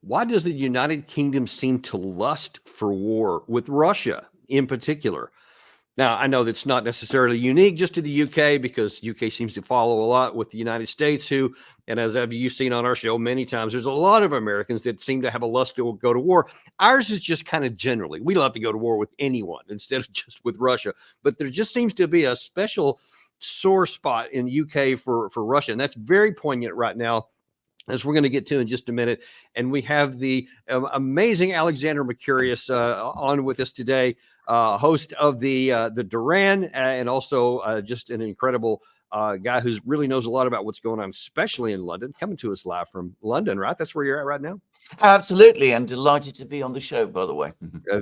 Why does the United Kingdom seem to lust for war with Russia in particular? Now, I know that's not necessarily unique just to the UK, because UK seems to follow a lot with the United States, who, and as you've seen on our show many times, there's a lot of Americans that seem to have a lust to go to war. Ours is just kind of generally, we love to go to war with anyone instead of just with Russia. But there just seems to be a special sore spot in UK for Russia. And that's very poignant right now, as we're going to get to in just a minute. And we have the amazing Alexander Mercouris on with us today, host of the Durans, and also just an incredible guy who really knows a lot about what's going on, especially in London, coming to us live from London, right? That's where you're at right now? Absolutely, and delighted to be on the show, by the way.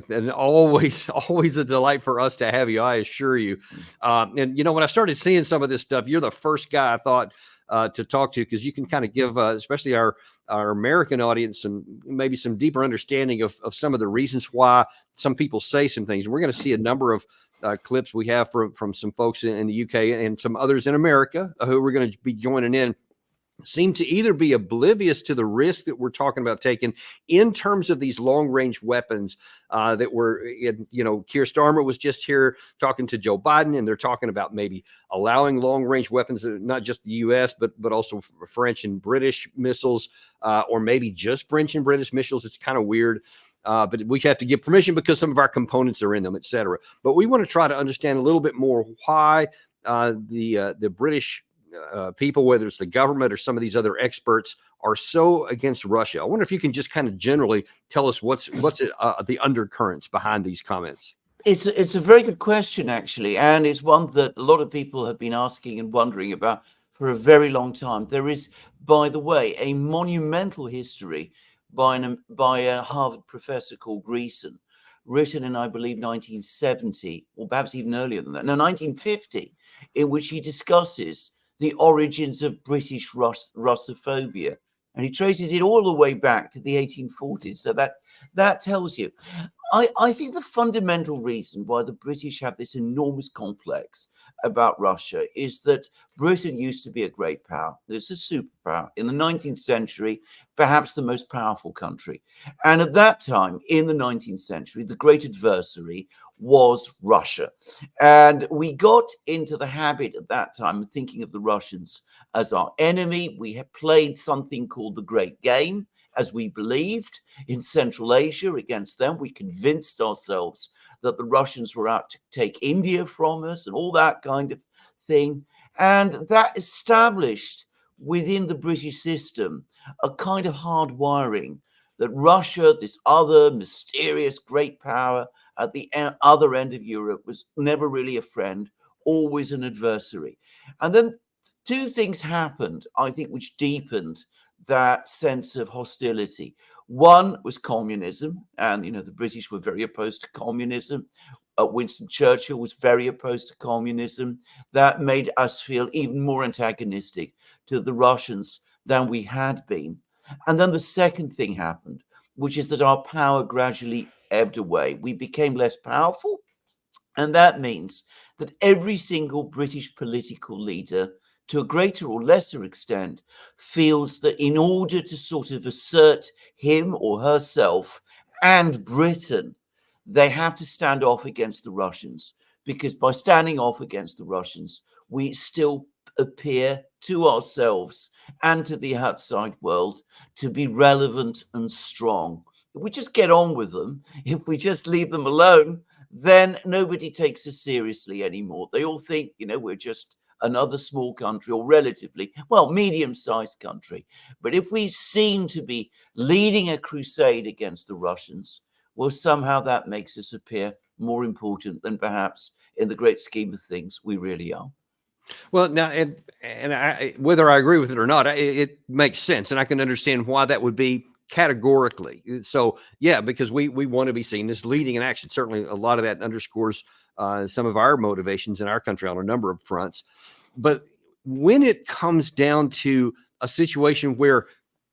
And always a delight for us to have you, I assure you. And, you know, when I started seeing some of this stuff, you're the first guy I thought to talk to, because you can kind of give, especially our American audience, some maybe some deeper understanding of some of the reasons why some people say some things. And we're going to see a number of clips we have from some folks in the UK and some others in America who we're going to be joining in, seem to either be oblivious to the risk that we're talking about taking in terms of these long-range weapons that were, you know, Keir Starmer was just here talking to Joe Biden, and they're talking about maybe allowing long-range weapons, not just the U.S., but also French and British missiles, or maybe just French and British missiles. It's kind of weird. But we have to give permission because some of our components are in them, et cetera. But we want to try to understand a little bit more why the British people, whether it's the government or some of these other experts, are so against Russia. I wonder if you can just kind of generally tell us what's the undercurrents behind these comments. It's a very good question, actually, and it's one that a lot of people have been asking and wondering about for a very long time. There is, by the way, a monumental history by a Harvard professor called Greason, written in, I believe, 1970, or perhaps even earlier than that, no, 1950, in which he discusses the origins of British Russophobia. And he traces it all the way back to the 1840s. So that tells you. I think the fundamental reason why the British have this enormous complex about Russia is that Britain used to be a great power. It's a superpower. In the 19th century, perhaps the most powerful country. And at that time, in the 19th century, the great adversary was Russia. And we got into the habit at that time of thinking of the Russians as our enemy. We had played something called the Great Game, as we believed, in Central Asia against them. We convinced ourselves that the Russians were out to take India from us and all that kind of thing. And that established within the British system a kind of hard wiring that Russia, this other mysterious great power at the other end of Europe, was never really a friend, always an adversary. And then two things happened, I think, which deepened that sense of hostility. One was communism, and the British were very opposed to communism. Winston Churchill was very opposed to communism. That made us feel even more antagonistic to the Russians than we had been. And then the second thing happened, which is that our power gradually ebbed away. We became less powerful, and that means that every single British political leader, to a greater or lesser extent, feels that in order to sort of assert him or herself and Britain, they have to stand off against the Russians, because by standing off against the Russians, we still appear to ourselves and to the outside world to be relevant and strong. If we just get on with them, if we just leave them alone, then nobody takes us seriously anymore. They all think, we're just another small country, or relatively, medium-sized country. But if we seem to be leading a crusade against the Russians, well, somehow that makes us appear more important than perhaps in the great scheme of things we really are. Well, now, and I, whether I agree with it or not, it makes sense, and I can understand why that would be categorically. So, yeah, because we want to be seen as leading in action. Certainly, a lot of that underscores some of our motivations in our country on a number of fronts. But when it comes down to a situation where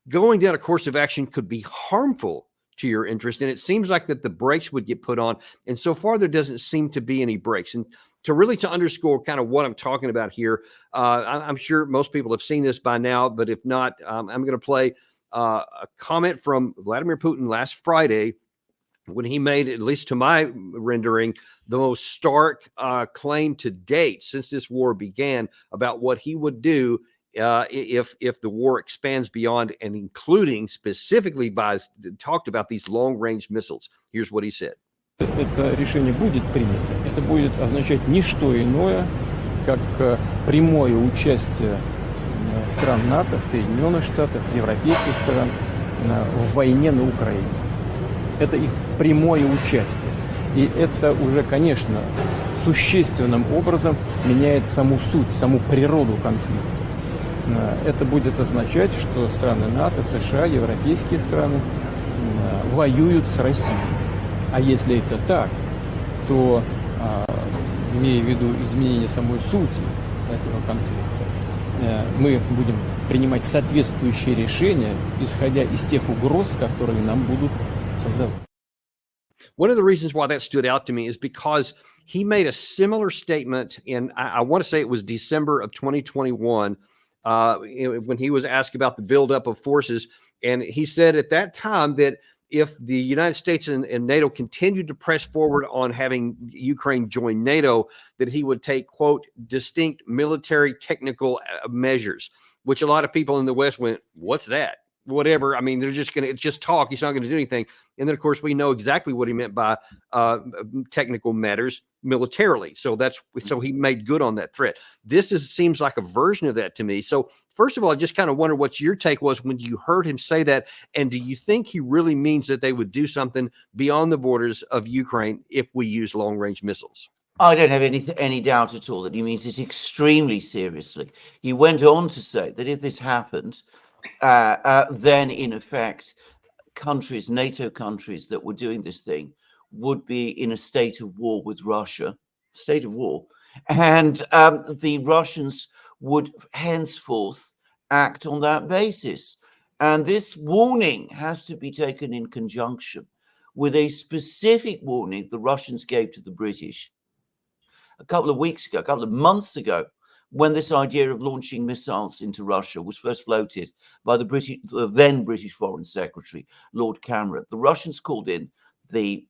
going down a course of action could be harmful to your interest, and it seems like that the brakes would get put on, and so far there doesn't seem to be any brakes. And to underscore kind of what I'm talking about here, I'm sure most people have seen this by now, but if not, I'm going to play a comment from Vladimir Putin last Friday when he made, at least to my rendering, the most stark claim to date since this war began about what he would do if the war expands beyond, and including specifically talked about these long-range missiles. Here's what he said. Это решение будет принято. Это будет означать не что иное, как прямое участие стран НАТО, Соединенных Штатов, европейских стран в войне на Украине. Это их прямое участие. И это уже, конечно, существенным образом меняет саму суть, саму природу конфликта. Это будет означать, что страны НАТО, США, европейские страны воюют с Россией. А если это так, то, имея в виду изменение самой сути этого конфликта, мы будем принимать соответствующие решения, исходя из тех угроз, которые нам будут создавать. One of the reasons why that stood out to me is because he made a similar statement in, I want to say it was December of 2021, when he was asked about the buildup of forces. And he said at that time that if the United States and NATO continued to press forward on having Ukraine join NATO, that he would take, quote, distinct military technical measures, which a lot of people in the West went, what's that? Whatever. I mean, they're just going to, it's just talk. He's not going to do anything. And then, of course, we know exactly what he meant by technical matters militarily. So he made good on that threat. This seems like a version of that to me. So first of all, I just kind of wonder what your take was when you heard him say that. And do you think he really means that they would do something beyond the borders of Ukraine if we use long-range missiles? I don't have any doubt at all that he means this extremely seriously. He went on to say that if this happened, then in effect, countries, NATO countries that were doing this thing would be in a state of war with Russia, state of war, and the Russians would henceforth act on that basis. And this warning has to be taken in conjunction with a specific warning the Russians gave to the British a couple of months ago, when this idea of launching missiles into Russia was first floated by the then British Foreign Secretary, Lord Cameron. The Russians called in the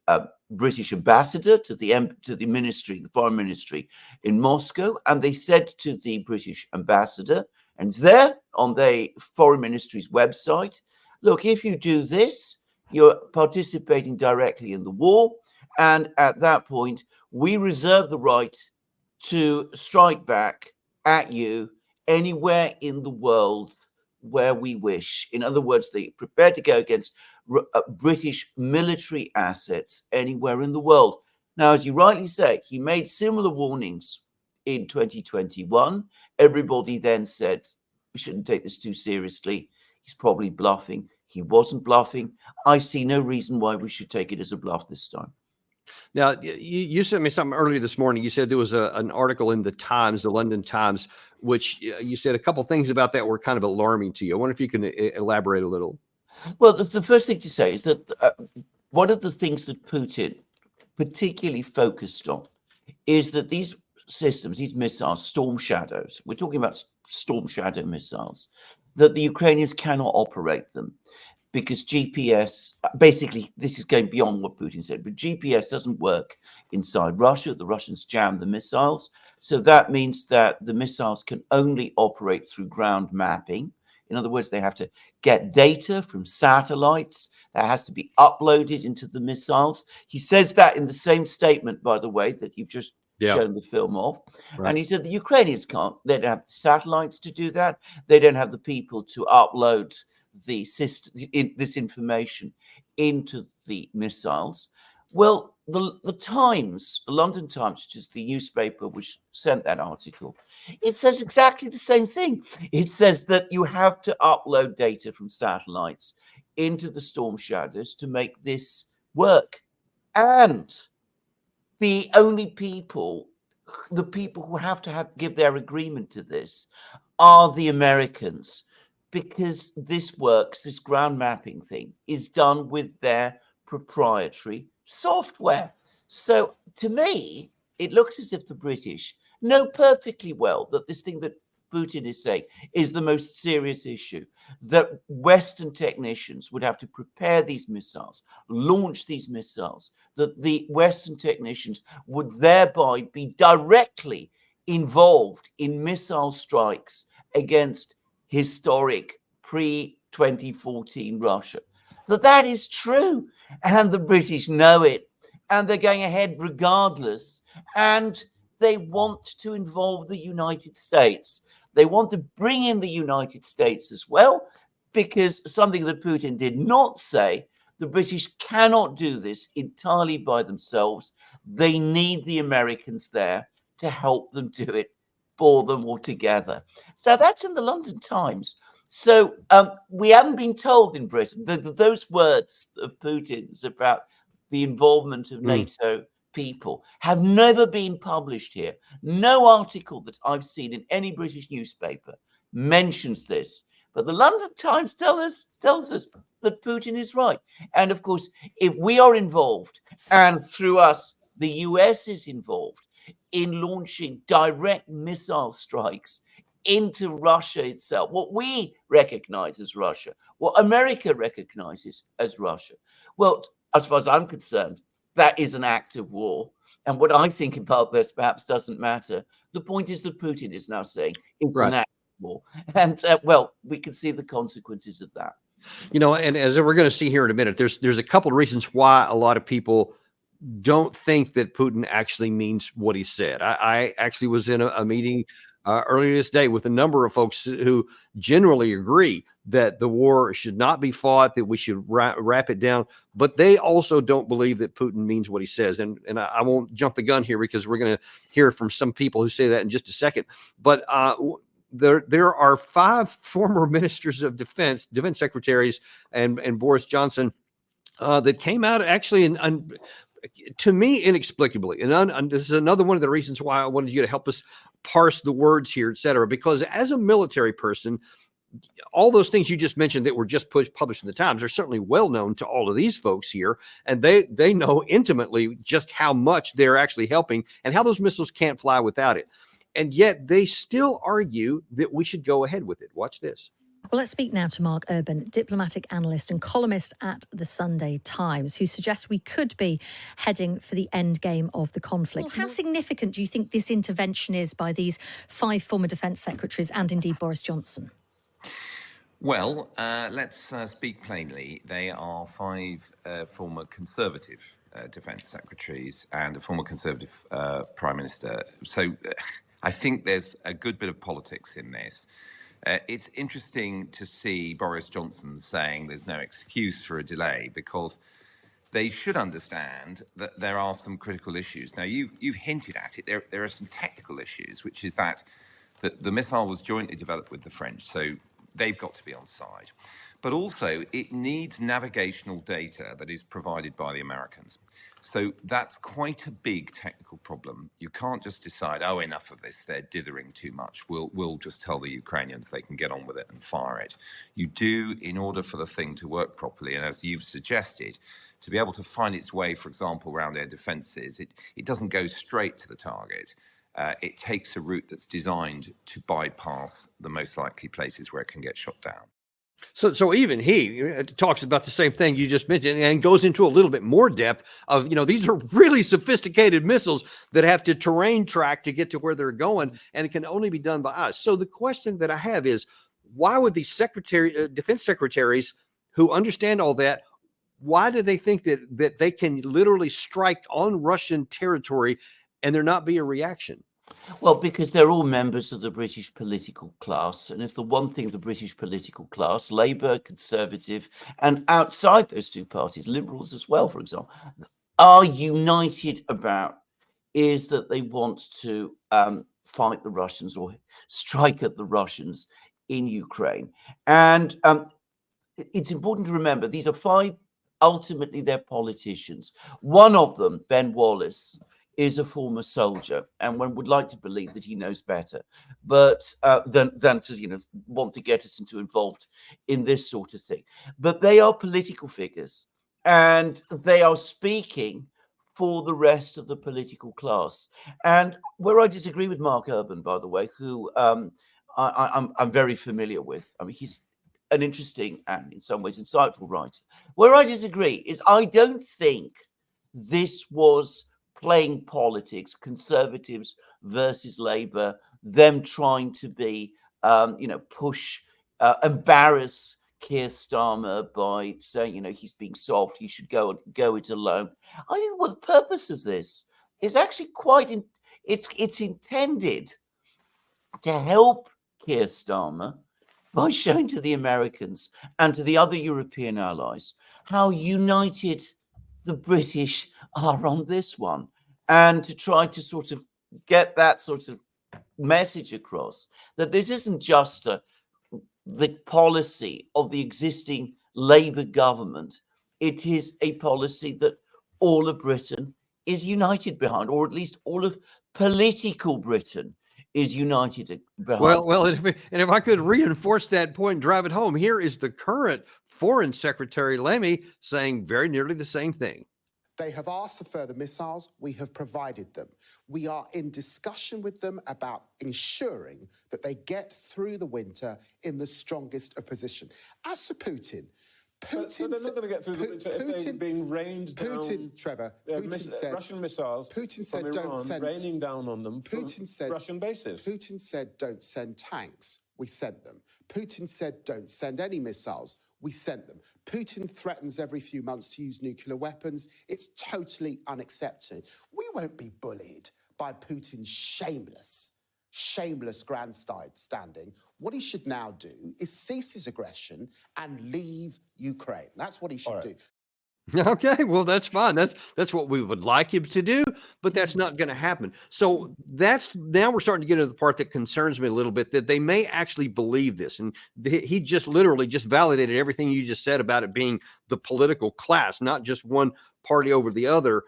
British ambassador to the ministry, the foreign ministry in Moscow, and they said to the British ambassador, and it's there on the foreign ministry's website, look, if you do this, you're participating directly in the war, and at that point, we reserve the right to strike back at you anywhere in the world where we wish. In other words, they're prepared to go against British military assets anywhere in the world. Now, as you rightly say, he made similar warnings in 2021. Everybody then said, we shouldn't take this too seriously. He's probably bluffing. He wasn't bluffing. I see no reason why we should take it as a bluff this time. Now, you sent me something earlier this morning. You said there was an article in the Times, the London Times, which you said a couple things about that were kind of alarming to you. I wonder if you can elaborate a little. Well, the first thing to say is that one of the things that Putin particularly focused on is that these systems, these missiles, Storm Shadows, we're talking about Storm Shadow missiles, that the Ukrainians cannot operate them. Because GPS, basically, this is going beyond what Putin said, but GPS doesn't work inside Russia. The Russians jam the missiles. So that means that the missiles can only operate through ground mapping. In other words, they have to get data from satellites that has to be uploaded into the missiles. He says that in the same statement, by the way, that you've just shown the film of. Right. And he said the Ukrainians can't. They don't have the satellites to do that. They don't have the people to upload the system, this information into the missiles. Well, the Times, the London Times, which is the newspaper which sent that article, it says exactly the same thing. It says that you have to upload data from satellites into the Storm Shadows to make this work. And the only people, the people who have to give their agreement to this are the Americans, because this works, this ground mapping thing is done with their proprietary software. So to me, it looks as if the British know perfectly well that this thing that Putin is saying is the most serious issue, that Western technicians would have to prepare these missiles, launch these missiles, that the Western technicians would thereby be directly involved in missile strikes against historic pre-2014 Russia. That is true, and the British know it, and they're going ahead regardless, and they want to involve the United States. They want to bring in the United States as well, because something that Putin did not say, the British cannot do this entirely by themselves. They need the Americans there to help them do it for them all together. So that's in the London Times. So we haven't been told in Britain that those words of Putin's about the involvement of NATO people have never been published here. No article that I've seen in any British newspaper mentions this. But the London Times tells us that Putin is right. And of course, if we are involved, and through us, the US is involved in launching direct missile strikes into Russia itself, what we recognize as Russia, what America recognizes as Russia, well, as far as I'm concerned, that is an act of war. And what I think about this perhaps doesn't matter. The point is that Putin is now saying it's an act of war. And, well, we can see the consequences of that. You know, and as we're going to see here in a minute, there's a couple of reasons why a lot of people don't think that Putin actually means what he said. I actually was in a meeting earlier this day with a number of folks who generally agree that the war should not be fought, that we should wrap it down, but they also don't believe that Putin means what he says. And I won't jump the gun here because we're going to hear from some people who say that in just a second. But there are 5 former ministers of defense secretaries, and Boris Johnson that came out actually and to me inexplicably. And this is another one of the reasons why I wanted you to help us parse the words here, et cetera, because as a military person, all those things you just mentioned that were just published in the Times are certainly well known to all of these folks here. And they know intimately just how much they're actually helping and how those missiles can't fly without it. And yet they still argue that we should go ahead with it. Watch this. Well, let's speak now to Mark Urban, diplomatic analyst and columnist at the Sunday Times, who suggests we could be heading for the end game of the conflict. Well, how significant do you think this intervention is by these 5 former defence secretaries and indeed Boris Johnson? Well, let's speak plainly. They are 5 former Conservative defence secretaries and a former Conservative Prime Minister. So I think there's a good bit of politics in this. It's interesting to see Boris Johnson saying there's no excuse for a delay, because they should understand that there are some critical issues. Now, you've hinted at it. There are some technical issues, which is that the missile was jointly developed with the French, so they've got to be on side. But also, it needs navigational data that is provided by the Americans. So that's quite a big technical problem. You can't just decide, oh, enough of this, they're dithering too much. We'll just tell the Ukrainians they can get on with it and fire it. You do, in order for the thing to work properly, and as you've suggested, to be able to find its way, for example, around their defences, it doesn't go straight to the target. It takes a route that's designed to bypass the most likely places where it can get shot down. So even he talks about the same thing you just mentioned and goes into a little bit more depth of, these are really sophisticated missiles that have to terrain track to get to where they're going, and it can only be done by us. So the question that I have is, why would these defense secretaries who understand all that, why do they think that they can literally strike on Russian territory and there not be a reaction? Well, because they're all members of the British political class. And if the one thing the British political class, Labour, Conservative, and outside those 2 parties, Liberals as well, for example, are united about is that they want to fight the Russians or strike at the Russians in Ukraine. And it's important to remember these are 5, ultimately they're politicians. One of them, Ben Wallace, is a former soldier, and one would like to believe that he knows better, but than to want to get us involved in this sort of thing. But they are political figures, and they are speaking for the rest of the political class. And where I disagree with Mark Urban, by the way, who I'm very familiar with. I mean, he's an interesting and in some ways insightful writer. Where I disagree is I don't think this was playing politics, conservatives versus Labour, them trying to be, push, embarrass Keir Starmer by saying, he's being soft, he should go it alone. I think the purpose of this is actually it's intended to help Keir Starmer by showing to the Americans and to the other European allies how united the British are on this one, and to try to sort of get that sort of message across that this isn't just the policy of the existing Labour government. It is a policy that all of Britain is united behind, or at least all of political Britain is united behind. Well, and if I could reinforce that point and drive it home, here is the current Foreign Secretary Lemmy saying very nearly the same thing. They have asked for further missiles. We have provided them. We are in discussion with them about ensuring that they get through the winter in the strongest of position. As for Putin, but they're not going to get through the winter if they're being rained down. Trevor, Putin said Russian missiles. Putin said from Iran, don't send raining down on them. Putin said Russian bases. Putin said don't send tanks. We sent them. Putin said don't send any missiles. We sent them. Putin threatens every few months to use nuclear weapons. It's totally unacceptable. We won't be bullied by Putin's shameless grandstanding. What he should now do is cease his aggression and leave Ukraine. That's what he should do. Okay, well, that's fine. That's what we would like him to do, but that's not going to happen. So now we're starting to get into the part that concerns me a little bit, that they may actually believe this. And he just literally just validated everything you just said about it being the political class, not just one party over the other.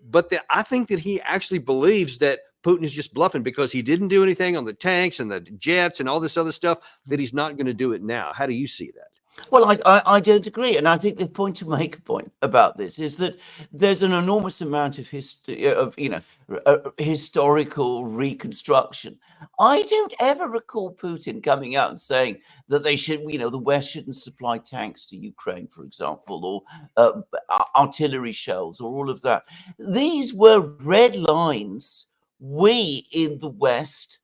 But I think that he actually believes that Putin is just bluffing because he didn't do anything on the tanks and the jets and all this other stuff, that he's not going to do it now. How do you see that? Well, I don't agree. And I think the point to make about this is that there's an enormous amount of historical reconstruction. I don't ever recall Putin coming out and saying that they should, the West shouldn't supply tanks to Ukraine, for example, or artillery shells, or all of that. These were red lines we in the West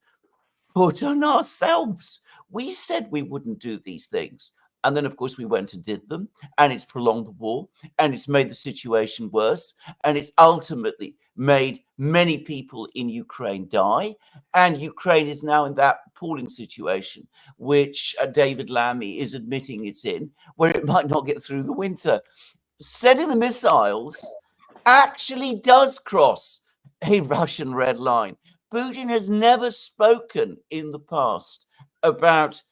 put on ourselves. We said we wouldn't do these things. And then, of course, we went and did them, and it's prolonged the war, and it's made the situation worse, and it's ultimately made many people in Ukraine die. And Ukraine is now in that appalling situation, which David Lammy is admitting it's in, where it might not get through the winter. Sending the missiles actually does cross a Russian red line. Putin has never spoken in the past about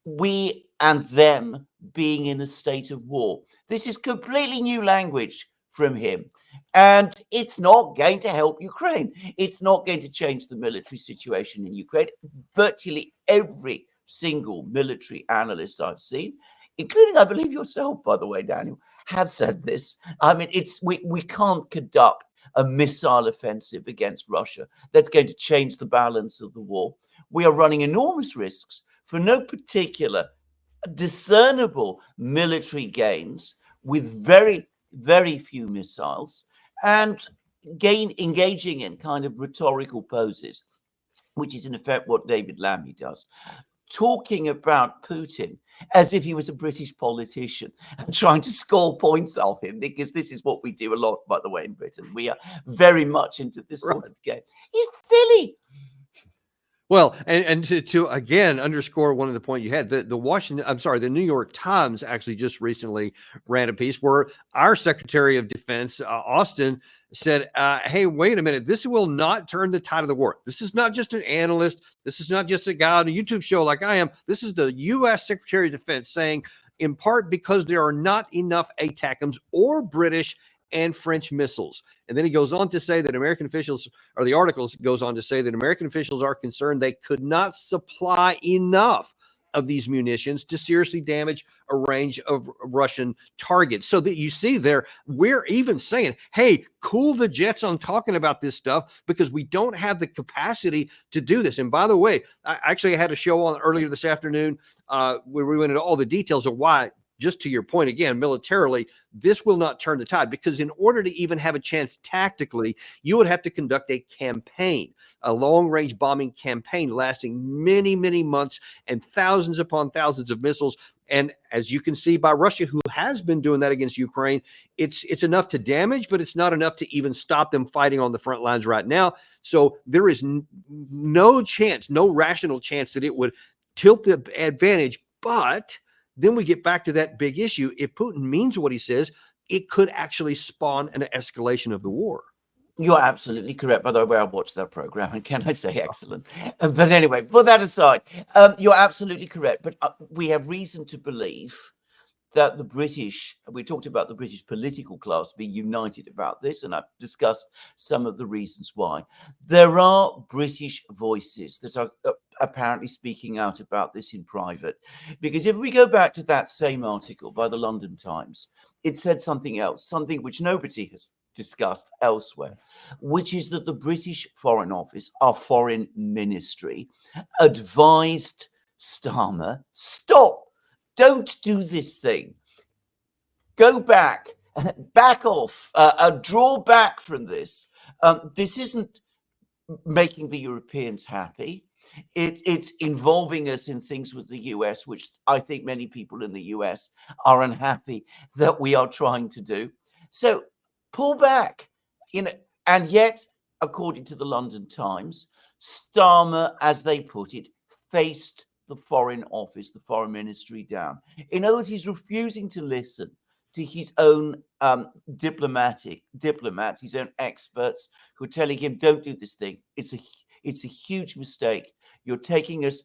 we and them being in a state of war. This is completely new language from him. And it's not going to help Ukraine. It's not going to change the military situation in Ukraine. Virtually every single military analyst I've seen, including, I believe, yourself, by the way, Daniel, have said this. I mean, we can't conduct a missile offensive against Russia that's going to change the balance of the war. We are running enormous risks for no particular discernible military gains, with very, very few missiles, and engaging in kind of rhetorical poses, which is in effect what David Lammy does, talking about Putin as if he was a British politician and trying to score points off him, because this is what we do a lot, by the way, in Britain. We are very much into this sort of game. It's silly. Well, and to again underscore one of the point you had, the New York Times actually just recently ran a piece where our Secretary of Defense, Austin, said, hey, wait a minute, this will not turn the tide of the war. This is not just an analyst. This is not just a guy on a YouTube show like I am. This is the U.S. Secretary of Defense saying, in part because there are not enough ATACMS or British and French missiles. And then he goes on to say that American officials, or the article goes on to say that American officials are concerned they could not supply enough of these munitions to seriously damage a range of Russian targets. So that you see there, we're even saying, hey, cool the jets on talking about this stuff because we don't have the capacity to do this. And by the way, I actually had a show on earlier this afternoon where we went into all the details of why, just to your point again, militarily, this will not turn the tide, because in order to even have a chance tactically, you would have to conduct a campaign, a long-range bombing campaign lasting many, many months and thousands upon thousands of missiles. And as you can see by Russia, who has been doing that against Ukraine, it's enough to damage, but it's not enough to even stop them fighting on the front lines right now. So there is no chance, no rational chance that it would tilt the advantage. But then we get back to that big issue. If Putin means what he says, it could actually spawn an escalation of the war. You're absolutely correct. By the way, I watched that program, and can I say excellent? But anyway, put that aside, you're absolutely correct. But we have reason to believe that the British, we talked about the British political class being united about this, and I've discussed some of the reasons why. There are British voices that are apparently speaking out about this in private. Because if we go back to that same article by the London Times, it said something else, something which nobody has discussed elsewhere, which is that the British Foreign Office, our foreign ministry, advised Starmer, stop. Don't do this thing. Go back, back off, draw back from this. This isn't making the Europeans happy. It's involving us in things with the US, which I think many people in the US are unhappy that we are trying to do. So pull back, and yet, according to the London Times, Starmer, as they put it, faced the Foreign Office, the Foreign Ministry down. In other words, he's refusing to listen to his own diplomats, his own experts who are telling him, don't do this thing. It's a huge mistake. You're taking us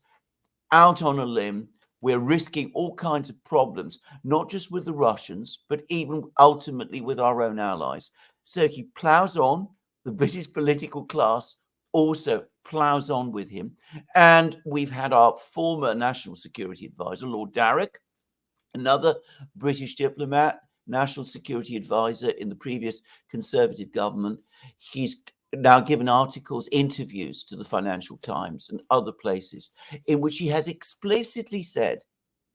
out on a limb. We're risking all kinds of problems, not just with the Russians, but even ultimately with our own allies. So he plows on. The British political class also plows on with him. And we've had our former National Security Advisor, Lord Darrach, another British diplomat, National Security Advisor in the previous Conservative government. He's now given articles, interviews to the Financial Times and other places in which he has explicitly said,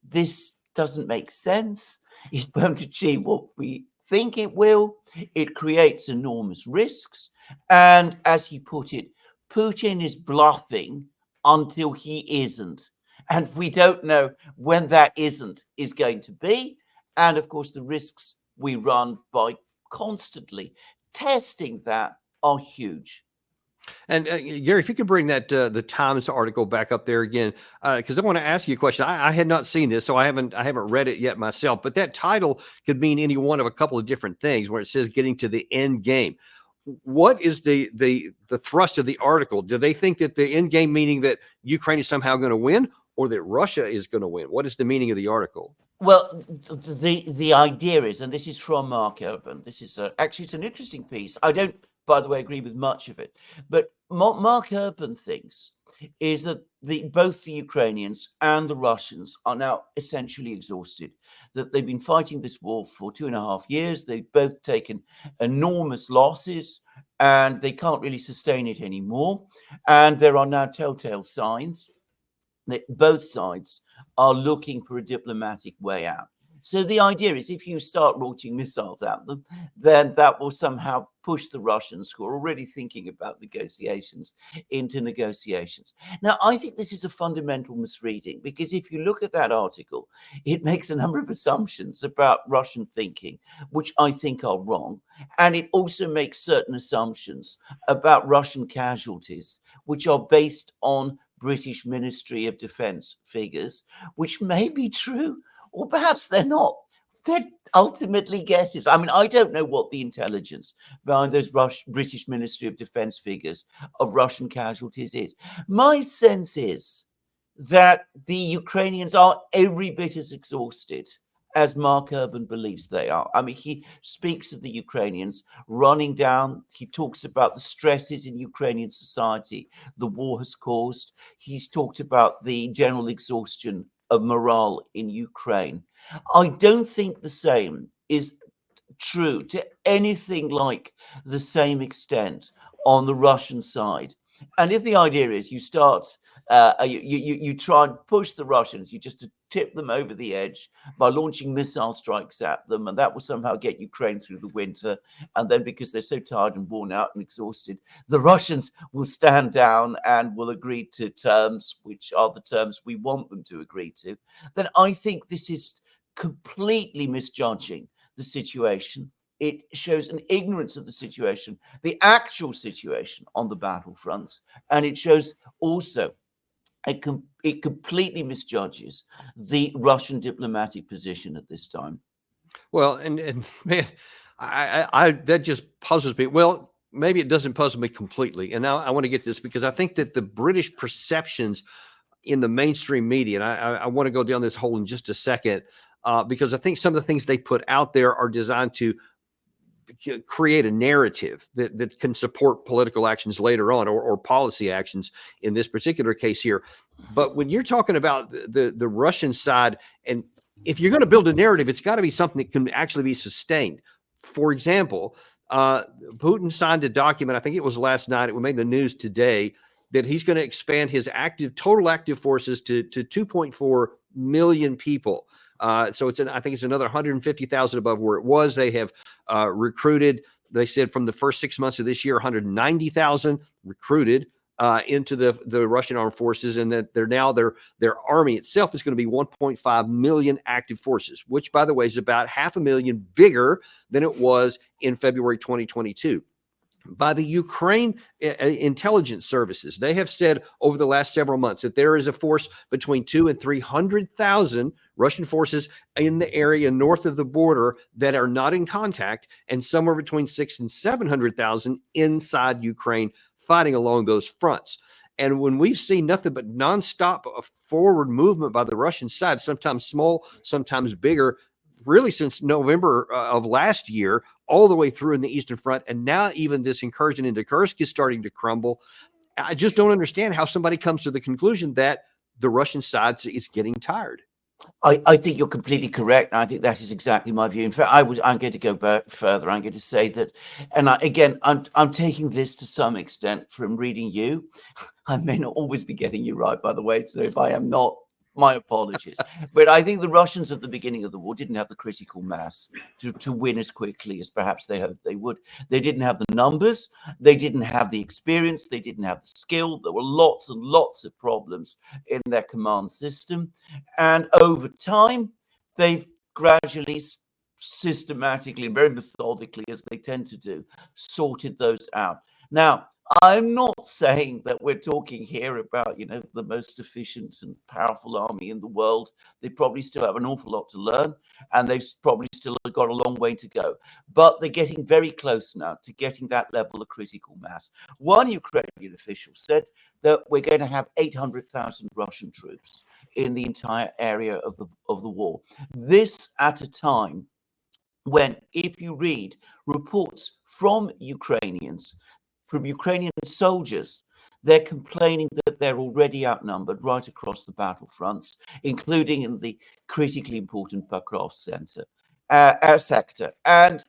this doesn't make sense. It won't achieve what we think it will. It creates enormous risks. And as he put it, Putin is bluffing until he isn't. And we don't know when that isn't is going to be. And of course, the risks we run by constantly testing that are huge. And Gary, if you could bring that the Times article back up there again, because I want to ask you a question. I had not seen this, so I haven't read it yet myself. But that title could mean any one of a couple of different things. Where it says "getting to the end game," what is the thrust of the article? Do they think that the end game, meaning that Ukraine is somehow going to win, or that Russia is going to win? What is the meaning of the article? Well, the idea is, and this is from Mark Urban. This is actually it's an interesting piece. I don't, by the way, agree with much of it, but Mark Urban thinks is that both the Ukrainians and the Russians are now essentially exhausted, that they've been fighting this war for 2.5 years. They've both taken enormous losses and they can't really sustain it anymore. And there are now telltale signs that both sides are looking for a diplomatic way out. So the idea is if you start launching missiles at them, then that will somehow push the Russians, who are already thinking about negotiations, into negotiations. Now, I think this is a fundamental misreading, because if you look at that article, it makes a number of assumptions about Russian thinking, which I think are wrong. And it also makes certain assumptions about Russian casualties, which are based on British Ministry of Defense figures, which may be true, or perhaps they're not. They're ultimately guesses. I mean, I don't know what the intelligence behind those British Ministry of Defense figures of Russian casualties is. My sense is that the Ukrainians are every bit as exhausted as Mark Urban believes they are. I mean, he speaks of the Ukrainians running down. He talks about the stresses in Ukrainian society the war has caused. He's talked about the general exhaustion of morale in Ukraine. I don't think the same is true to anything like the same extent on the Russian side. And if the idea is you start, you try and push the Russians, you just to tip them over the edge by launching missile strikes at them, and that will somehow get Ukraine through the winter. And then because they're so tired and worn out and exhausted, the Russians will stand down and will agree to terms, which are the terms we want them to agree to. Then I think this is completely misjudging the situation. It shows an ignorance of the situation, the actual situation on the battlefronts, and it shows also it completely misjudges the Russian diplomatic position at this time. Well, and man, I that just puzzles me. Well, maybe it doesn't puzzle me completely. And now I want to get this because I think that the British perceptions in the mainstream media, and I want to go down this hole in just a second, because I think some of the things they put out there are designed to create a narrative that can support political actions later on, or policy actions in this particular case here. But when you're talking about the Russian side, and if you're going to build a narrative, it's got to be something that can actually be sustained. For example, Putin signed a document, I think it was last night, it made the news today, that he's going to expand his total active forces to 2.4 million people. So I think it's another 150,000 above where it was. They have recruited, they said from the first 6 months of this year, 190,000 recruited into the Russian armed forces, and that their army itself is going to be 1.5 million active forces, which, by the way, is about 500,000 bigger than it was in February 2022. By the Ukraine intelligence services, they have said over the last several months that there is a force between 200,000 and 300,000 Russian forces in the area north of the border that are not in contact, and somewhere between 600,000 and 700,000 inside Ukraine fighting along those fronts. And when we've seen nothing but nonstop forward movement by the Russian side, sometimes small, sometimes bigger, really since November of last year, all the way through in the Eastern Front, and now even this incursion into Kursk is starting to crumble. I just don't understand how somebody comes to the conclusion that the Russian side is getting tired. I think you're completely correct. And I think that is exactly my view. In fact, I'm going to go back further. I'm going to say that, and I'm taking this to some extent from reading you. I may not always be getting you right, by the way. So if I am not, my apologies. But I think the Russians at the beginning of the war didn't have the critical mass to win as quickly as perhaps they hoped they would. They didn't have the numbers. They didn't have the experience. They didn't have the skill. There were lots and lots of problems in their command system. And over time, they've gradually, systematically, very methodically, as they tend to do, sorted those out. Now, I'm not saying that we're talking here about, the most efficient and powerful army in the world. They probably still have an awful lot to learn, and they've probably still got a long way to go. But they're getting very close now to getting that level of critical mass. One Ukrainian official said that we're going to have 800,000 Russian troops in the entire area of the war. This at a time when, if you read reports from Ukrainian soldiers, they're complaining that they're already outnumbered right across the battlefronts, including in the critically important Pokrovsk sector. And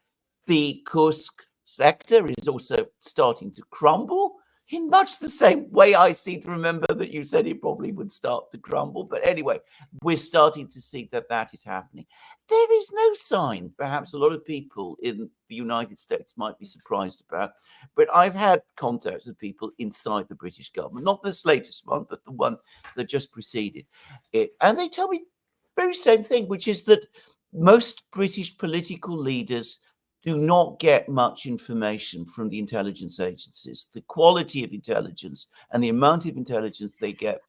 the Kursk sector is also starting to crumble in much the same way. I seem to remember that you said it probably would start to crumble. But anyway, we're starting to see that is happening. There is no sign, perhaps a lot of people in the United States might be surprised about, but I've had contact with people inside the British government, not this latest one, but the one that just preceded it. And they tell me the very same thing, which is that most British political leaders do not get much information from the intelligence agencies. The quality of intelligence and the amount of intelligence they get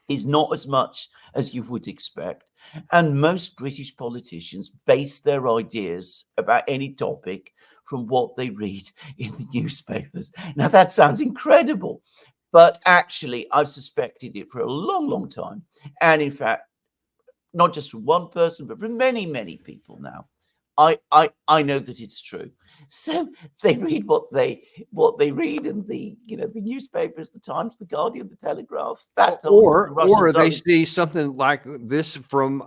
is not as much as you would expect. And most British politicians base their ideas about any topic from what they read in the newspapers. Now, that sounds incredible, but actually, I've suspected it for a long, long time. And in fact, not just from one person, but from many, many people now. I know that it's true. So they read what they read in the the newspapers, the Times, the Guardian, the Telegraph. That tells them the Russians or they are see something like this from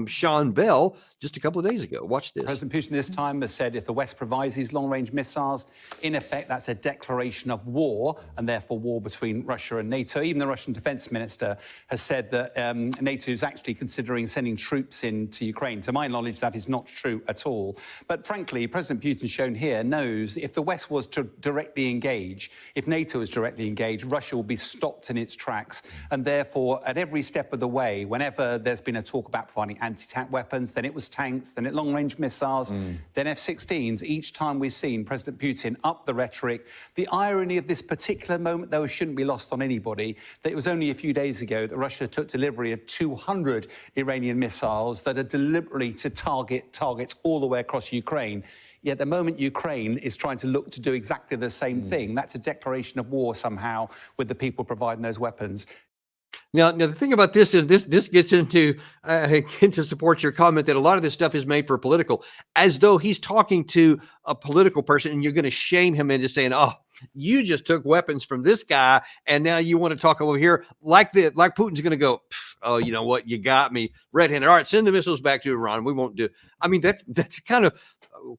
Sean Bell just a couple of days ago. Watch this. President Putin this time has said if the West provides these long-range missiles, in effect, that's a declaration of war, and therefore war between Russia and NATO. Even the Russian defense minister has said that NATO is actually considering sending troops into Ukraine. To my knowledge, that is not true at all. But frankly, President Putin, shown here, knows if the West was to directly engage, if NATO is directly engaged, Russia will be stopped in its tracks. And therefore, at every step of the way, whenever there's been a talk about providing anti-tank weapons, then it was tanks, then it long-range missiles, then F-16s. Each time we've seen President Putin up the rhetoric. The irony of this particular moment, though, shouldn't be lost on anybody, that it was only a few days ago that Russia took delivery of 200 Iranian missiles that are deliberately to target targets all the way across Ukraine. Yet the moment Ukraine is trying to look to do exactly the same thing, that's a declaration of war somehow with the people providing those weapons. Now, the thing about this is this gets into to support your comment that a lot of this stuff is made for political, as though he's talking to a political person and you're going to shame him into saying, "Oh, you just took weapons from this guy, and now you want to talk over here," like Putin's going to go, "Oh, you know what? You got me red-handed. All right, send the missiles back to Iran. We won't do." I mean, that's kind of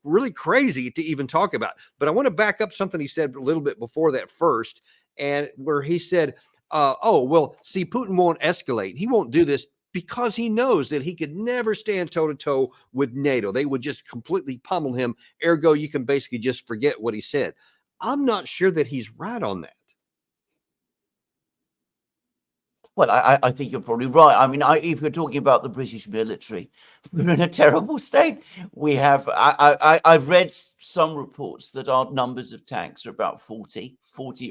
really crazy to even talk about. But I want to back up something he said a little bit before that first, and where he said, "Oh, well, see, Putin won't escalate. He won't do this because he knows that he could never stand toe-to-toe with NATO. They would just completely pummel him. Ergo, you can basically just forget what he said." I'm not sure that he's right on that. Well, I think you're probably right. I mean, if you're talking about the British military, we're in a terrible state. We have, I've read some reports that our numbers of tanks are about 40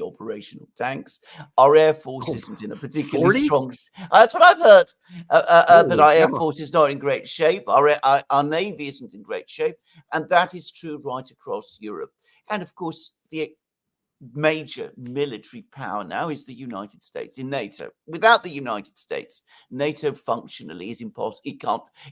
operational tanks. Our Air Force isn't in a particularly 40? strong. That's what I've heard. That our Air cow. Force is not in great shape. Our Navy isn't in great shape. And that is true right across Europe. And of course, the major military power now is the United States in NATO. Without the United States, NATO functionally is impossible.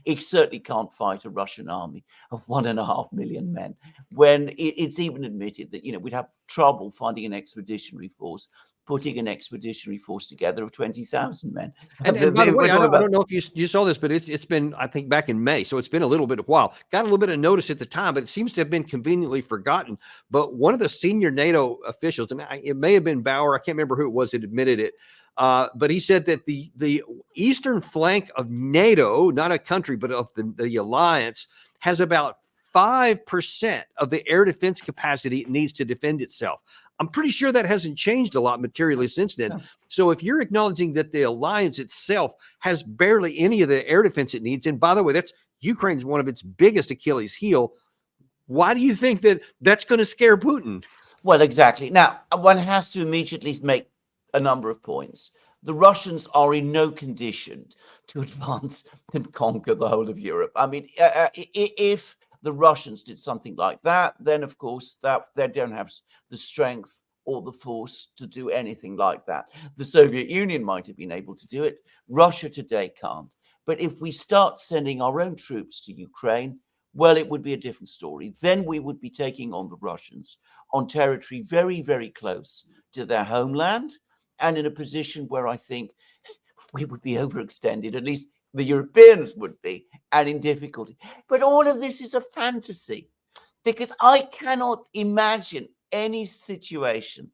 It certainly can't fight a Russian army of 1.5 million men. When it's even admitted that we'd have trouble finding an expeditionary force, putting an expeditionary force together of 20,000 men. And by the way, I don't know if you saw this, but it's been, I think, back in May, so it's been a little bit of a while. Got a little bit of notice at the time, but it seems to have been conveniently forgotten. But one of the senior NATO officials, and it may have been Bauer, I can't remember who it was that admitted it, but he said that the eastern flank of NATO, not a country, but of the alliance, has about 5% of the air defense capacity it needs to defend itself. I'm pretty sure that hasn't changed a lot materially since then. No. So if you're acknowledging that the alliance itself has barely any of the air defense it needs, and by the way, that's Ukraine's one of its biggest Achilles heel, why do you think that that's going to scare Putin? Well, exactly. Now, one has to immediately make a number of points. The Russians are in no condition to advance and conquer the whole of Europe. I mean, if the Russians did something like that, then of course that they don't have the strength or the force to do anything like that. The Soviet Union might have been able to do it. Russia today can't. But if we start sending our own troops to Ukraine, well, it would be a different story. Then we would be taking on the Russians on territory very, very close to their homeland and in a position where I think we would be overextended, at least the Europeans would be, and in difficulty. But all of this is a fantasy because I cannot imagine any situation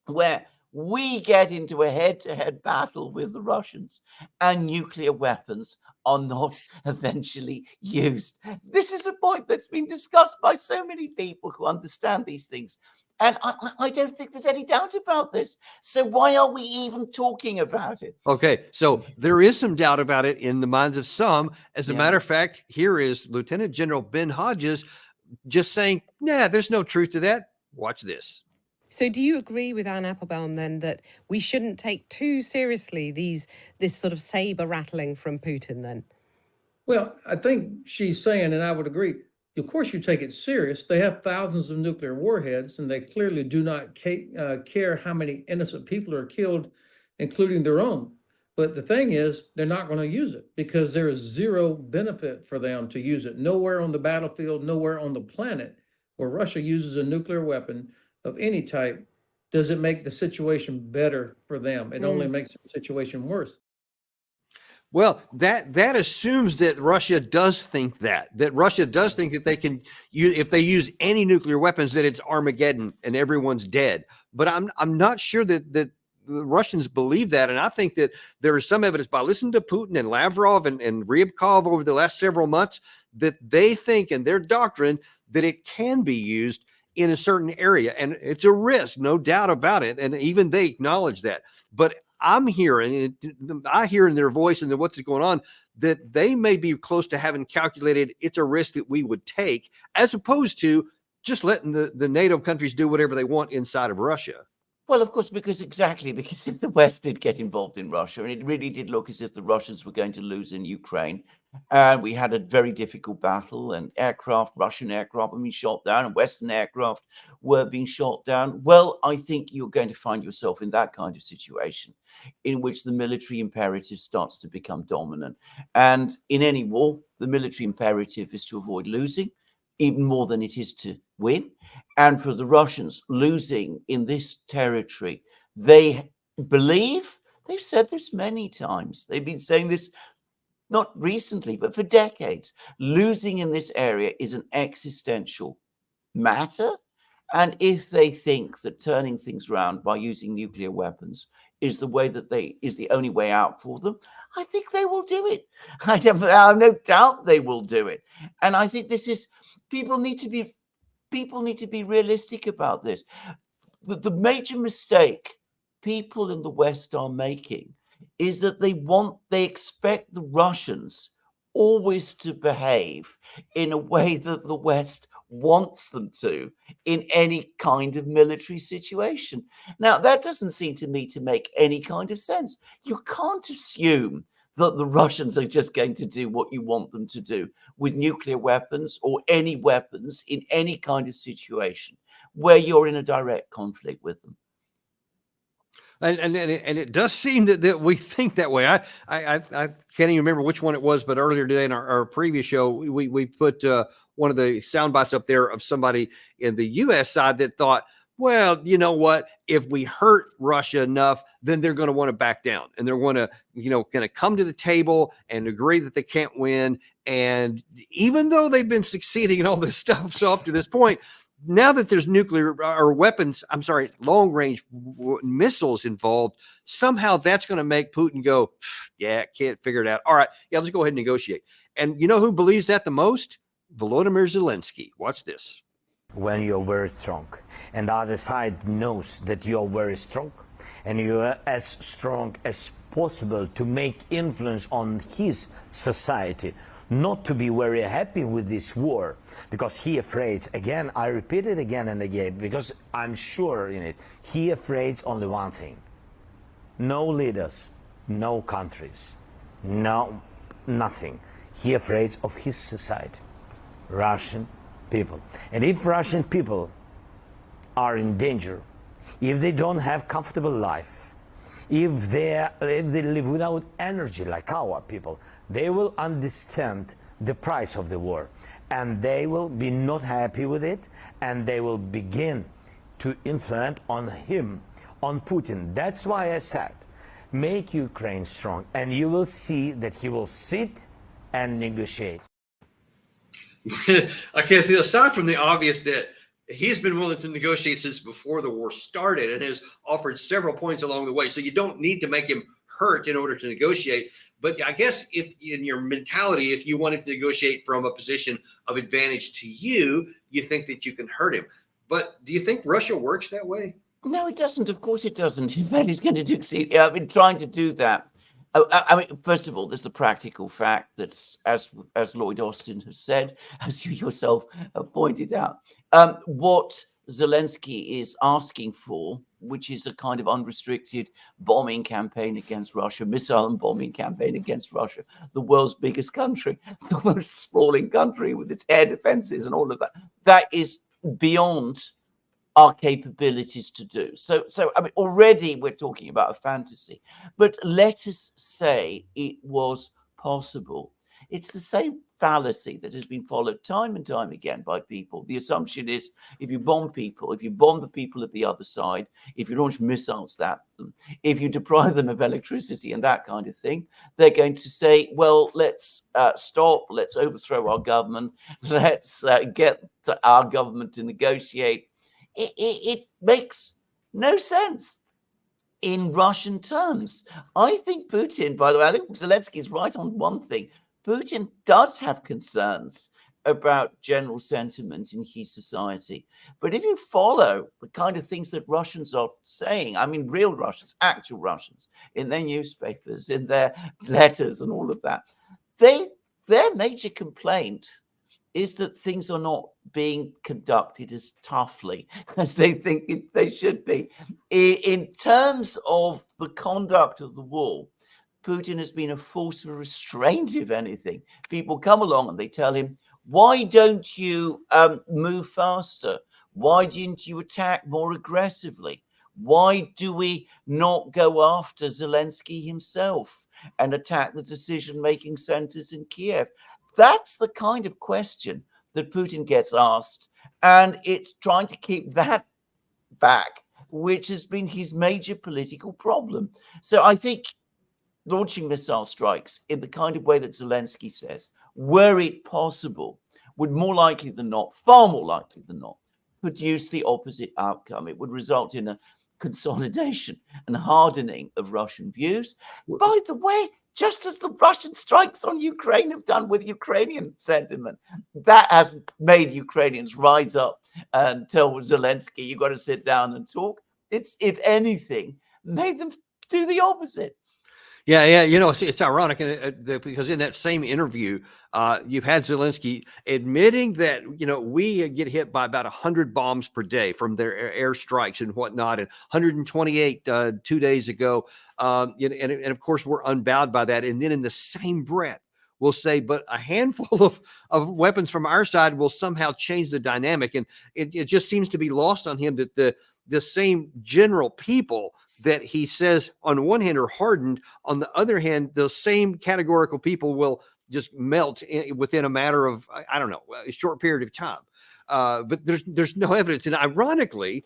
where we get into a head-to-head battle with the Russians and nuclear weapons are not eventually used. This is a point that's been discussed by so many people who understand these things. And I don't think there's any doubt about this. So why are we even talking about it? Okay, so there is some doubt about it in the minds of some. As a matter of fact, here is Lieutenant General Ben Hodges just saying, nah, there's no truth to that. Watch this. So do you agree with Anne Applebaum then that we shouldn't take too seriously this sort of saber rattling from Putin then? Well, I think she's saying, and I would agree, of course you take it serious. They have thousands of nuclear warheads, and they clearly do not care how many innocent people are killed, including their own. But the thing is, they're not going to use it because there is zero benefit for them to use it. Nowhere on the battlefield, nowhere on the planet where Russia uses a nuclear weapon of any type does it make the situation better for them. It only makes the situation worse. Well, that assumes that Russia does think that Russia does think that they can use, if they use any nuclear weapons, that it's Armageddon and everyone's dead. But I'm not sure that the Russians believe that. And I think that there is some evidence by listening to Putin and Lavrov and Ryabkov over the last several months that they think in their doctrine that it can be used in a certain area. And it's a risk, no doubt about it. And even they acknowledge that. But I hear in their voice and what's going on that they may be close to having calculated it's a risk that we would take, as opposed to just letting the NATO countries do whatever they want inside of Russia. Well, of course, because if the West did get involved in Russia, and it really did look as if the Russians were going to lose in Ukraine, and we had a very difficult battle, and Russian aircraft were being shot down, and Western aircraft were being shot down. Well, I think you're going to find yourself in that kind of situation in which the military imperative starts to become dominant. And in any war, the military imperative is to avoid losing, even more than it is to win. And for the Russians, losing in this territory, they believe, they've said this many times, they've been saying this not recently, but for decades, losing in this area is an existential matter. And if they think that turning things around by using nuclear weapons is the way that is the only way out for them, I think they will do it. I have no doubt they will do it. And I think this is, people need to be realistic about this. The major mistake people in the West are making is that they expect the Russians always to behave in a way that the West wants them to in any kind of military situation. Now, that doesn't seem to me to make any kind of sense. You can't assume that the Russians are just going to do what you want them to do with nuclear weapons or any weapons in any kind of situation where you're in a direct conflict with them. And it does seem that we think that way. I can't even remember which one it was, but earlier today in our previous show, we put one of the sound bites up there of somebody in the U.S. side that thought, well, you know what? If we hurt Russia enough, then they're going to want to back down, and they're going to come to the table and agree that they can't win. And even though they've been succeeding in all this stuff so up to this point, now that there's nuclear or long range missiles involved, somehow that's going to make Putin go, yeah, can't figure it out. All right, yeah, let's go ahead and negotiate. And you know who believes that the most? Volodymyr Zelensky. Watch this. When you're very strong and the other side knows that you're very strong and you're as strong as possible to make influence on his society, not to be very happy with this war, because he afraid, again, I repeat it again and again, because I'm sure in it, he afraid only one thing: no leaders, no countries, no nothing. He afraid of his society, Russian people. And if Russian people are in danger, if they don't have comfortable life, if they live without energy like our people, they will understand the price of the war, and they will be not happy with it, and they will begin to influence on him, on Putin. That's why I said, make Ukraine strong, and you will see that he will sit and negotiate. I can't see, aside from the obvious that he's been willing to negotiate since before the war started and has offered several points along the way. So you don't need to make him hurt in order to negotiate. But I guess if in your mentality, if you wanted to negotiate from a position of advantage to you, you think that you can hurt him. But do you think Russia works that way? No, it doesn't. Of course it doesn't. In fact, he's going to succeed. I've been trying to do that. I mean, first of all, there's the practical fact that, as Lloyd Austin has said, as you yourself pointed out, what Zelensky is asking for, which is a kind of unrestricted bombing campaign against Russia, missile and bombing campaign against Russia, the world's biggest country, the most sprawling country with its air defenses and all of that, that is beyond our capabilities to do. So I mean, already we're talking about a fantasy, but let us say it was possible. It's the same fallacy that has been followed time and time again by people. The assumption is if you bomb people, if you bomb the people at the other side, if you launch missiles at them, if you deprive them of electricity and that kind of thing, they're going to say, well, let's stop, let's overthrow our government, let's get our government to negotiate. It makes no sense in Russian terms. I think Putin, by the way, I think Zelensky's right on one thing. Putin does have concerns about general sentiment in his society. But if you follow the kind of things that Russians are saying, I mean, real Russians, actual Russians, in their newspapers, in their letters and all of that, their major complaint is that things are not being conducted as toughly as they think they should be. In terms of the conduct of the war, Putin has been a force of restraint, if anything. People come along and they tell him, why don't you move faster? Why didn't you attack more aggressively? Why do we not go after Zelensky himself and attack the decision-making centers in Kiev? That's the kind of question that Putin gets asked, and it's trying to keep that back, which has been his major political problem. So I think launching missile strikes in the kind of way that Zelensky says, were it possible, would more likely than not, far more likely than not, produce the opposite outcome. It would result in a consolidation and hardening of Russian views. By the way, just as the Russian strikes on Ukraine have done with Ukrainian sentiment, that hasn't made Ukrainians rise up and tell Zelensky, you've got to sit down and talk. It's, if anything, made them do the opposite. Yeah. You know, it's ironic because in that same interview, you've had Zelensky admitting that, you know, we get hit by about 100 bombs per day from their air strikes and whatnot, and 128 2 days ago. And of course, we're unbound by that. And then in the same breath, we'll say, but a handful of weapons from our side will somehow change the dynamic. And it just seems to be lost on him that the same general people that he says on one hand are hardened, on the other hand, those same categorical people will just melt within a matter of, I don't know, a short period of time. But there's no evidence. And ironically,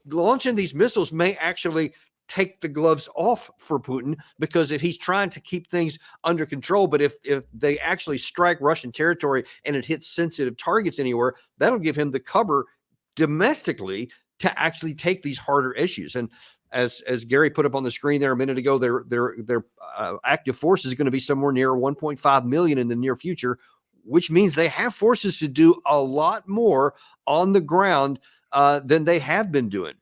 launching these missiles may actually take the gloves off for Putin, because if he's trying to keep things under control, but if they actually strike Russian territory and it hits sensitive targets anywhere, that'll give him the cover domestically to actually take these harder issues. And as Gary put up on the screen there a minute ago, their active force is going to be somewhere near 1.5 million in the near future, which means they have forces to do a lot more on the ground than they have been doing.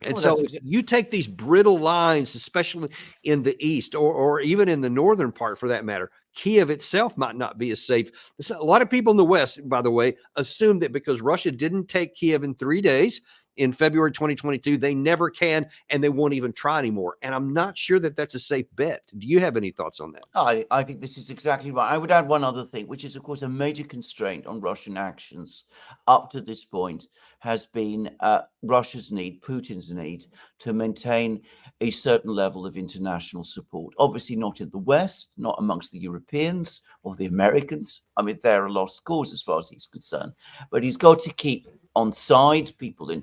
And so you take these brittle lines, especially in the east or even in the northern part for that matter, Kiev itself might not be as safe. A lot of people in the West, by the way, assume that because Russia didn't take Kiev in 3 days in February 2022, they never can, and they won't even try anymore. And I'm not sure that that's a safe bet. Do you have any thoughts on that? I think this is exactly right. I would add one other thing, which is, of course, a major constraint on Russian actions up to this point has been Russia's need, Putin's need, to maintain a certain level of international support. Obviously not in the West, not amongst the Europeans or the Americans. I mean, they're a lost cause as far as he's concerned. But he's got to keep on side people in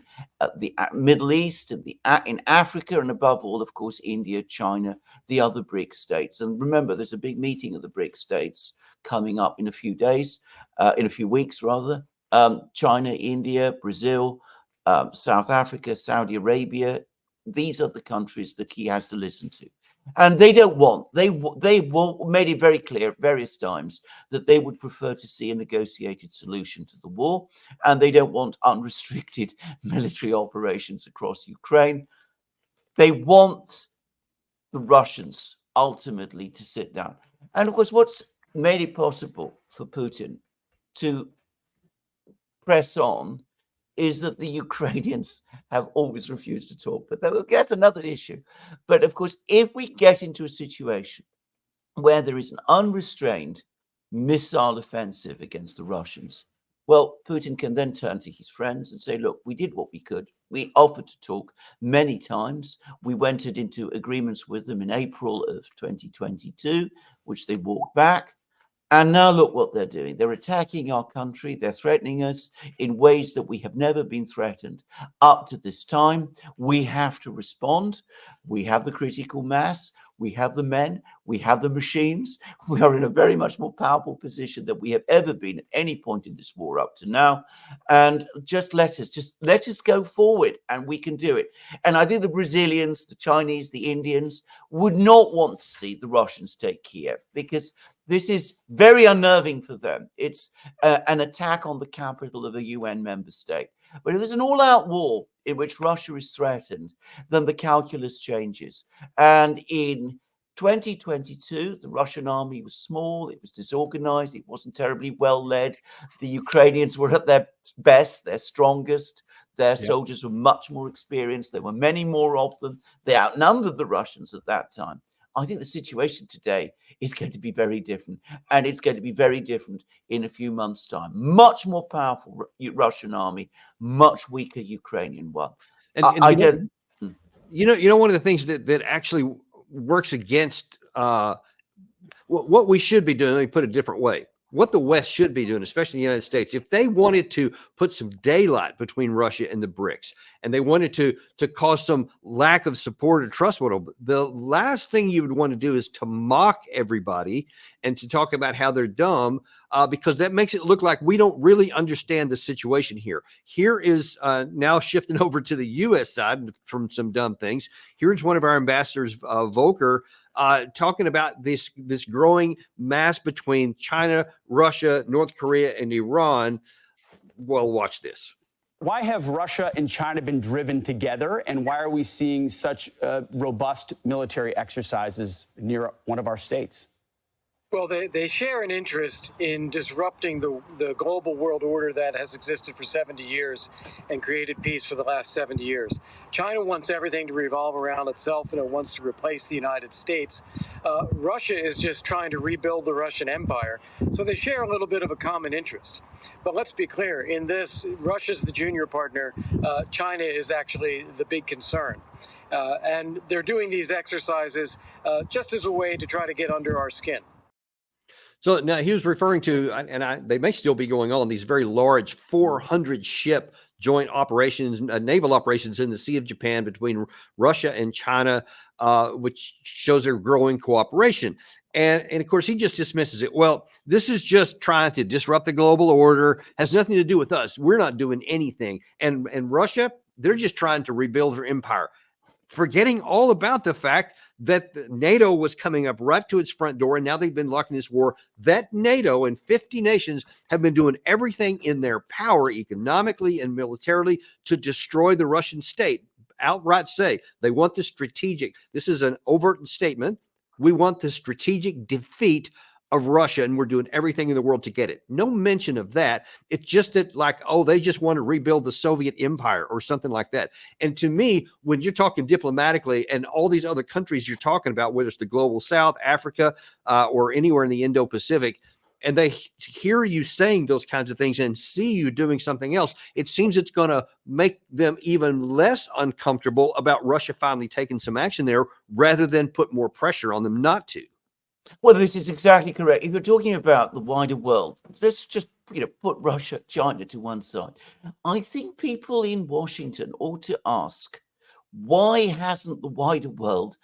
the Middle East and in Africa, and above all, of course, India, China, the other BRICS states. And remember, there's a big meeting of the BRICS states coming up in a few days, in a few weeks rather. China, India, Brazil, South Africa, Saudi Arabia. These are the countries that he has to listen to. And they don't want, they made it very clear various times that they would prefer to see a negotiated solution to the war, and they don't want unrestricted military operations across Ukraine. They want the Russians ultimately to sit down. And of course, what's made it possible for Putin to press on is that the Ukrainians have always refused to talk, but that's another issue. But of course, if we get into a situation where there is an unrestrained missile offensive against the Russians, well, Putin can then turn to his friends and say, look, we did what we could. We offered to talk many times. We entered into agreements with them in April of 2022, which they walked back. And now look what they're doing. They're attacking our country. They're threatening us in ways that we have never been threatened up to this time. We have to respond. We have the critical mass. We have the men. We have the machines. We are in a very much more powerful position than we have ever been at any point in this war up to now. And just let us go forward, and we can do it. And I think the Brazilians, the Chinese, the Indians would not want to see the Russians take Kiev, because this is very unnerving for them. It's an attack on the capital of a UN member state. But if there's an all-out war in which Russia is threatened, then the calculus changes. And in 2022, the Russian army was small, it was disorganized, it wasn't terribly well led. The Ukrainians were at their best, their strongest. Their soldiers were much more experienced. There were many more of them. They outnumbered the Russians at that time. I think the situation today is going to be very different, and it's going to be very different in a few months' time. Much more powerful Russian army, much weaker Ukrainian one. And you know, one of the things that actually works against what we should be doing. Let me put it a different way. What the West should be doing, especially the United States, if they wanted to put some daylight between Russia and the BRICS, and they wanted to cause some lack of support or trust, the last thing you would want to do is to mock everybody and to talk about how they're dumb, because that makes it look like we don't really understand the situation here. Here is now shifting over to the U.S. side from some dumb things. Here's one of our ambassadors, Volker, talking about this growing mass between China, Russia, North Korea, and Iran. Well, watch this. Why have Russia and China been driven together, and why are we seeing such robust military exercises near one of our states? Well, they share an interest in disrupting the global world order that has existed for 70 years and created peace for the last 70 years. China wants everything to revolve around itself, and it wants to replace the United States. Russia is just trying to rebuild the Russian Empire. So they share a little bit of a common interest. But let's be clear, in this, Russia's the junior partner. China is actually the big concern. And they're doing these exercises just as a way to try to get under our skin. So now he was referring to, and they may still be going on, these very large 400 ship joint operations, naval operations in the Sea of Japan between Russia and China, which shows their growing cooperation. And of course, he just dismisses it. Well, this is just trying to disrupt the global order, has nothing to do with us. We're not doing anything. And Russia, they're just trying to rebuild their empire, forgetting all about the fact that NATO was coming up right to its front door, and now they've been locked in this war. That NATO and 50 nations have been doing everything in their power, economically and militarily, to destroy the Russian state. Outright say they want the strategic. This is an overt statement. We want the strategic defeat of Russia, and we're doing everything in the world to get it. No mention of that. It's just that, like, oh, they just want to rebuild the Soviet empire or something like that. And to me, when you're talking diplomatically and all these other countries you're talking about, whether it's the global South, Africa, or anywhere in the Indo-Pacific, and they hear you saying those kinds of things and see you doing something else, it seems it's going to make them even less uncomfortable about Russia finally taking some action there, rather than put more pressure on them not to. Well, this is exactly correct. If you're talking about the wider world, let's just put Russia, China to one side. I think people in Washington ought to ask, why hasn't the wider world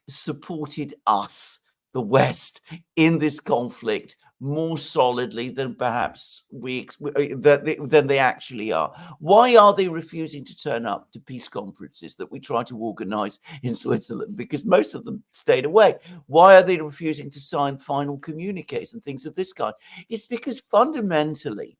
supported us, the West, in this conflict more solidly than perhaps than they actually are? Why are they refusing to turn up to peace conferences that we try to organize in Switzerland? Because most of them stayed away. Why are they refusing to sign final communiques and things of this kind? It's because fundamentally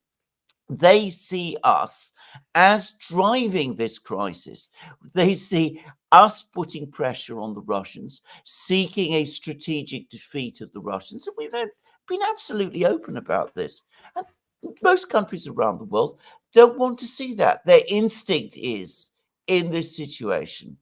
they see us as driving this crisis. They see us putting pressure on the Russians, seeking a strategic defeat of the Russians. And we've been absolutely open about this. And most countries around the world don't want to see that. Their instinct is, in this situation,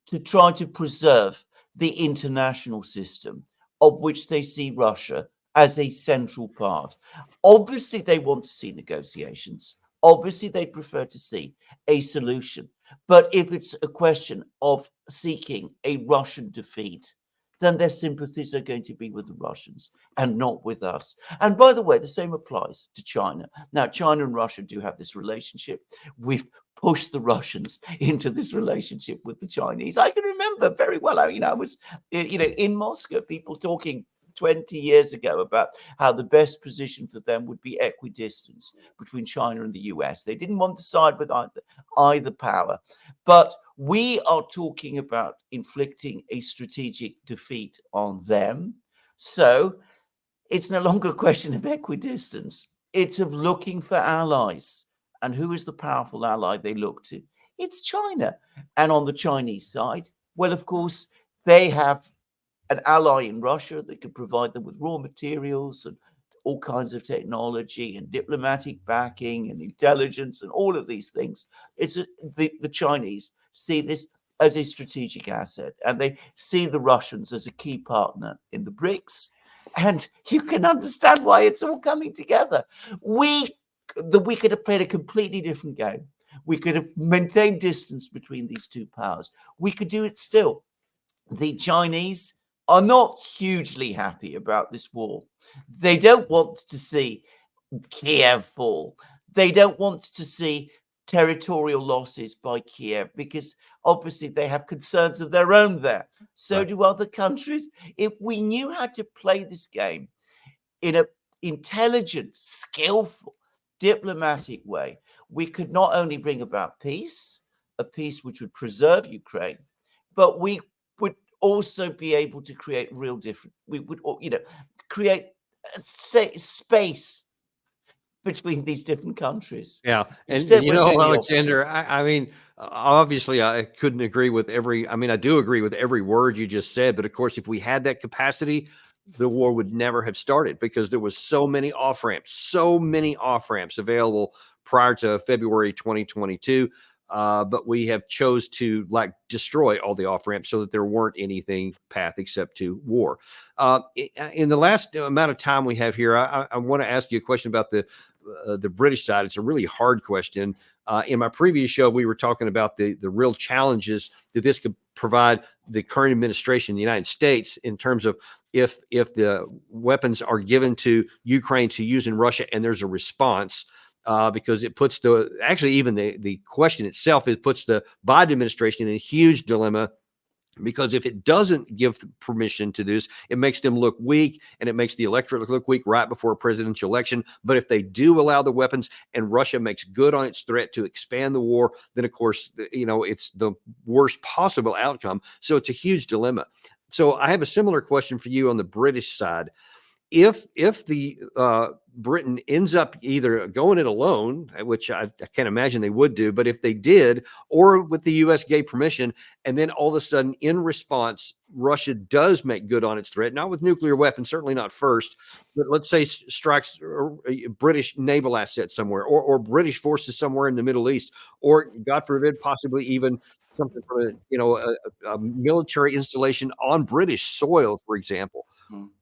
to try to preserve the international system, of which they see Russia as a central part. Obviously, they want to see negotiations. Obviously, they prefer to see a solution. But if it's a question of seeking a Russian defeat, then their sympathies are going to be with the Russians and not with us. And by the way, the same applies to China. Now, China and Russia do have this relationship. We've pushed the Russians into this relationship with the Chinese. I can remember very well, I was, in Moscow, people talking 20 years ago about how the best position for them would be equidistance between China and the US. They didn't want to side with either power. But we are talking about inflicting a strategic defeat on them. So it's no longer a question of equidistance. It's of looking for allies. And who is the powerful ally they look to? It's China. And on the Chinese side, well, of course, they have an ally in Russia that could provide them with raw materials and all kinds of technology and diplomatic backing and intelligence and all of these things. The Chinese see this as a strategic asset, and they see the Russians as a key partner in the BRICS. And you can understand why it's all coming together. We could have played a completely different game. We could have maintained distance between these two powers. We could do it still. The Chinese are not hugely happy about this war. They don't want to see Kiev fall. They don't want to see territorial losses by Kiev because obviously they have concerns of their own there. So do other countries. If we knew how to play this game in an intelligent, skillful, diplomatic way, we could not only bring about peace, a peace which would preserve Ukraine, but we would also be able to create real difference. We would, create space between these different countries. Yeah. And Instead, we're doing the Alexander, I mean, obviously I couldn't agree with I do agree with every word you just said, but of course, if we had that capacity, the war would never have started because there was so many off-ramps available prior to February 2022. But we have chose to destroy all the off-ramps so that there weren't anything path except to war. In the last amount of time we have here, I want to ask you a question about the British side. It's a really hard question. In my previous show, we were talking about the real challenges that this could provide the current administration in the United States in terms of if the weapons are given to Ukraine to use in Russia and there's a response. Because it puts even the question itself, it puts the Biden administration in a huge dilemma, because if it doesn't give permission to this, it makes them look weak and it makes the electorate look weak right before a presidential election. But if they do allow the weapons and Russia makes good on its threat to expand the war, then of course, it's the worst possible outcome. So it's a huge dilemma. So I have a similar question for you on the British side. If the Britain ends up either going it alone, which I can't imagine they would do, but if they did, or with the U.S. gave permission, and then all of a sudden in response, Russia does make good on its threat, not with nuclear weapons, certainly not first, but let's say strikes British naval assets somewhere, or British forces somewhere in the Middle East, or God forbid, possibly even something from a military installation on British soil, for example.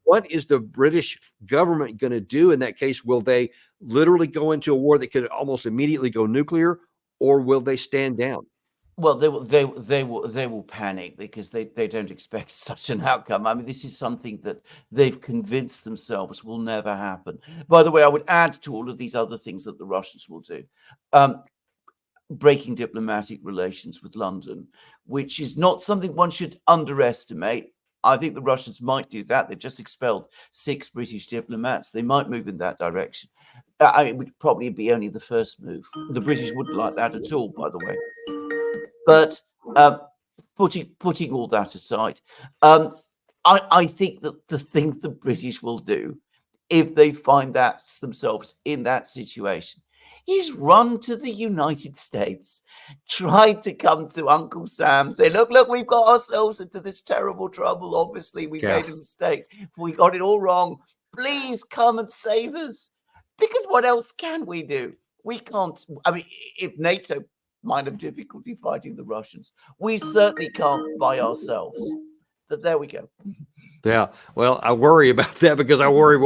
What is the British government going to do in that case? Will they literally go into a war that could almost immediately go nuclear, or will they stand down? Well, they will panic because they don't expect such an outcome. I mean, this is something that they've convinced themselves will never happen. By the way, I would add to all of these other things that the Russians will do. Breaking diplomatic relations with London, which is not something one should underestimate. I think the Russians might do that. They've just expelled 6 British diplomats. They might move in that direction. It would probably be only the first move. The British wouldn't like that at all, by the way. But putting all that aside, I think that the thing the British will do if they find themselves in that situation is run to the United States, try to come to Uncle Sam, say, look, we've got ourselves into this terrible trouble. Obviously, we made a mistake. We got it all wrong. Please come and save us. Because what else can we do? We can't. I mean, if NATO might have difficulty fighting the Russians, we certainly can't by ourselves. But there we go. Yeah. Well, I worry about that because I worry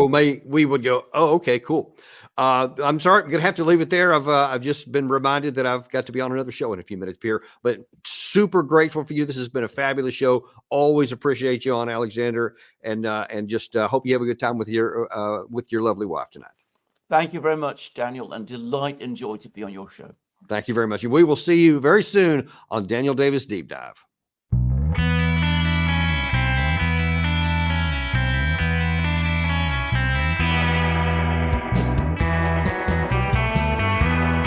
we would go, oh, okay, cool. I'm sorry, I'm gonna have to leave it there. I've just been reminded that I've got to be on another show in a few minutes, Pierre. But super grateful for you. This has been a fabulous show. Always appreciate you on, Alexander, and just hope you have a good time with your lovely wife tonight. Thank you very much, Daniel, and delight and joy to be on your show. Thank you very much. And we will see you very soon on Daniel Davis Deep Dive.